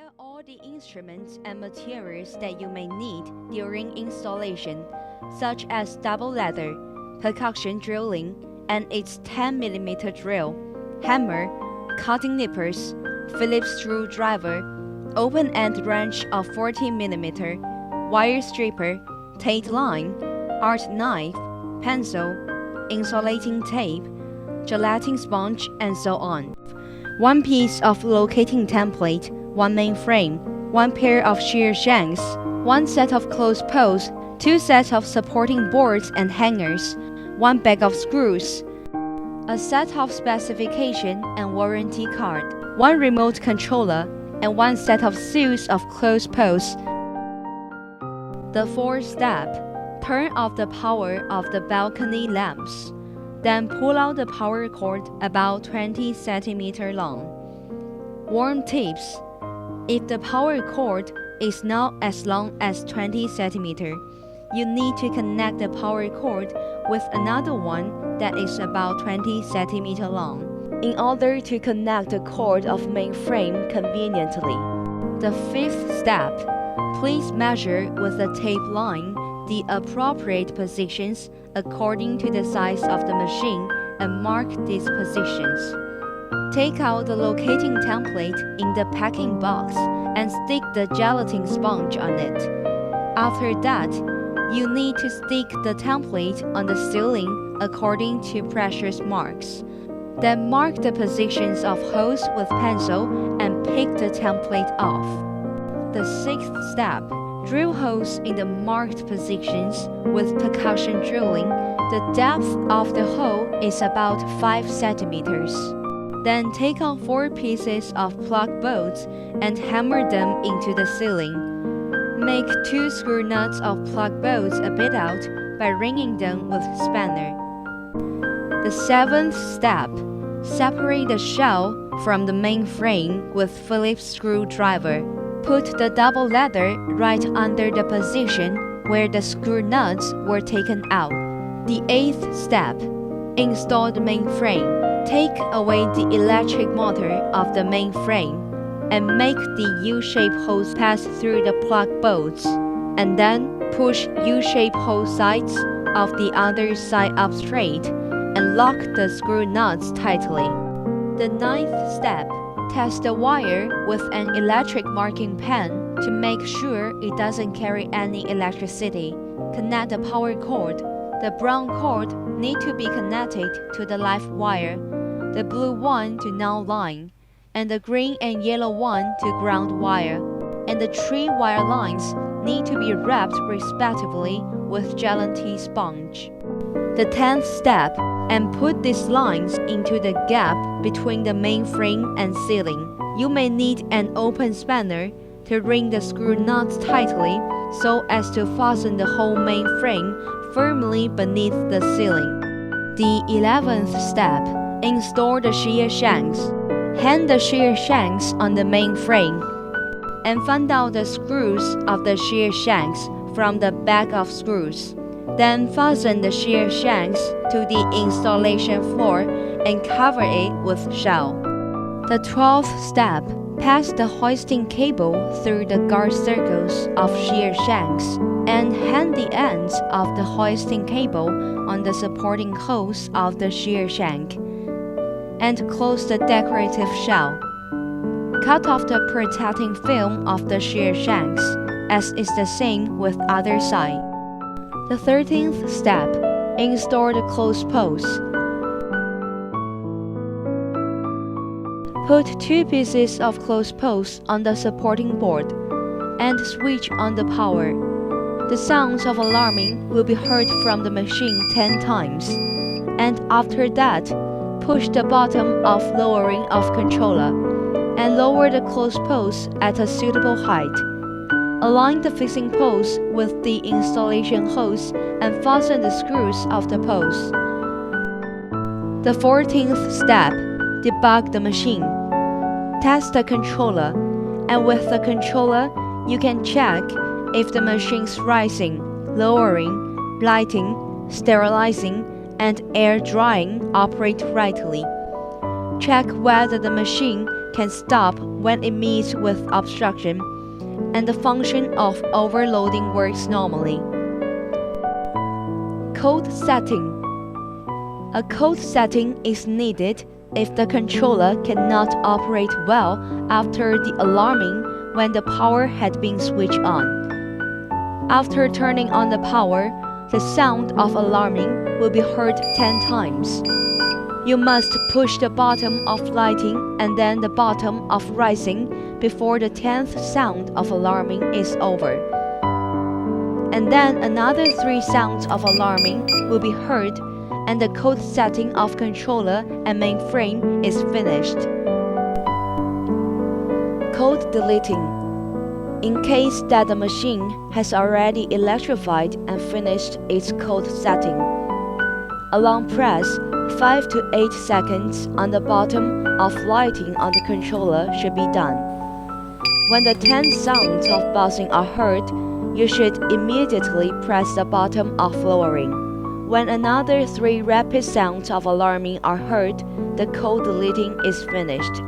Prepare all the instruments and materials that you may need during installation, such as double ladder, percussion drilling, and its 10mm drill, hammer, cutting nippers, Phillips screwdriver, open-end wrench of 14mm, wire stripper, tape line, art knife, pencil, insulating tape, gelatin sponge, and so on. One piece of locating template, one main frame, one pair of shear shanks, one set of closed posts, two sets of supporting boards and hangers, one bag of screws, a set of specification and warranty card, one remote controller, and one set of seals of closed posts. The fourth step: turn off the power of the balcony lamps. Then pull out the power cord about 20 cm long. Warm tips: if the power cord is not as long as 20 cm, you need to connect the power cord with another one that is about 20 cm long, in order to connect the cord of main frame conveniently. The fifth step: please measure with a tape line the appropriate positions according to the size of the machine and mark these positions. Take out the locating template in the packing box and stick the gelatin sponge on it. After that, you need to stick the template on the ceiling according to pressure marks. Then mark the positions of holes with pencil and pick the template off. The sixth step: drill holes in the marked positions with percussion drilling. The depth of the hole is about 5 cm. Then take out 4 pieces of plug bolts and hammer them into the ceiling. Make 2 screw nuts of plug bolts a bit out by ringing them with spanner. The seventh step: separate the shell from the main frame with Phillips screwdriver. Put the double ladder right under the position where the screw nuts were taken out. The eighth step: install the main frame. Take away the electric motor of the main frame and make the U-shaped holes pass through the plug bolts, and then push U-shaped hole sides of the other side up straight and lock the screw nuts tightly. The ninth step: test the wire with an electric marking pen to make sure it doesn't carry any electricity. Connect the power cord. The brown cord needs to be connected to the live wire, the blue one to null line, and the green and yellow one to ground wire. And the 3 wire lines need to be wrapped respectively with gelatin sponge. The 10th step: and put these lines into the gap between the main frame and ceiling. You may need an open spanner to ring the screw nuts tightly so as to fasten the whole main frame firmly beneath the ceiling. The 11th step: install the shear shanks. Hang the shear shanks on the main frame and find out the screws of the shear shanks from the bag of screws. Then fasten the shear shanks to the installation floor and cover it with shell. The 12th step: pass the hoisting cable through the guard circles of shear shanks and hang the ends of the hoisting cable on the supporting holes of the shear shank, and close the decorative shell. Cut off the protecting film of the shear shanks, as is the same with other side. The 13th step: install the closed posts. Put 2 pieces of closed posts on the supporting board and switch on the power. The sounds of alarming will be heard from the machine 10 times, and after that, push the bottom of lowering of controller and lower the closed posts at a suitable height. Align the fixing posts with the installation holes and fasten the screws of the posts. The 14th step: debug the machine. Test the controller, and with the controller, you can check if the machine's rising, lowering, lighting, sterilizing, and air drying operate rightly. Check whether the machine can stop when it meets with obstruction, and the function of overloading works normally. Code setting. A code setting is needed if the controller cannot operate well after the alarming when the power had been switched on. After turning on the power, the sound of alarming will be heard 10 times. You must push the bottom of lighting and then the bottom of rising before the 10th sound of alarming is over. And then another 3 sounds of alarming will be heard, and the code setting of controller and mainframe is finished. Code deleting. In case that the machine has already electrified and finished its code setting, a long press 5 to 8 seconds on the bottom of lighting on the controller should be done. When the 10 sounds of buzzing are heard, you should immediately press the bottom of lowering. When another 3 rapid sounds of alarming are heard, the code deleting is finished.